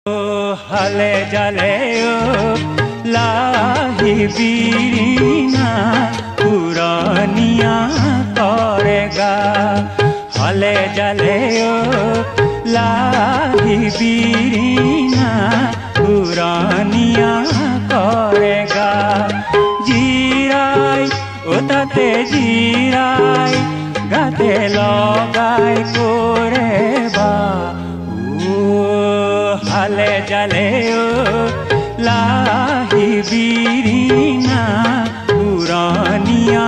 हले जले लाही बीरीना पुरानिया करेगा। हले जले लाही बीरीना पुरानिया करेगा। जिराई ओताते जिराई गाते लगाई कोरेबा। हले जले लाही बीरीना पुरानिया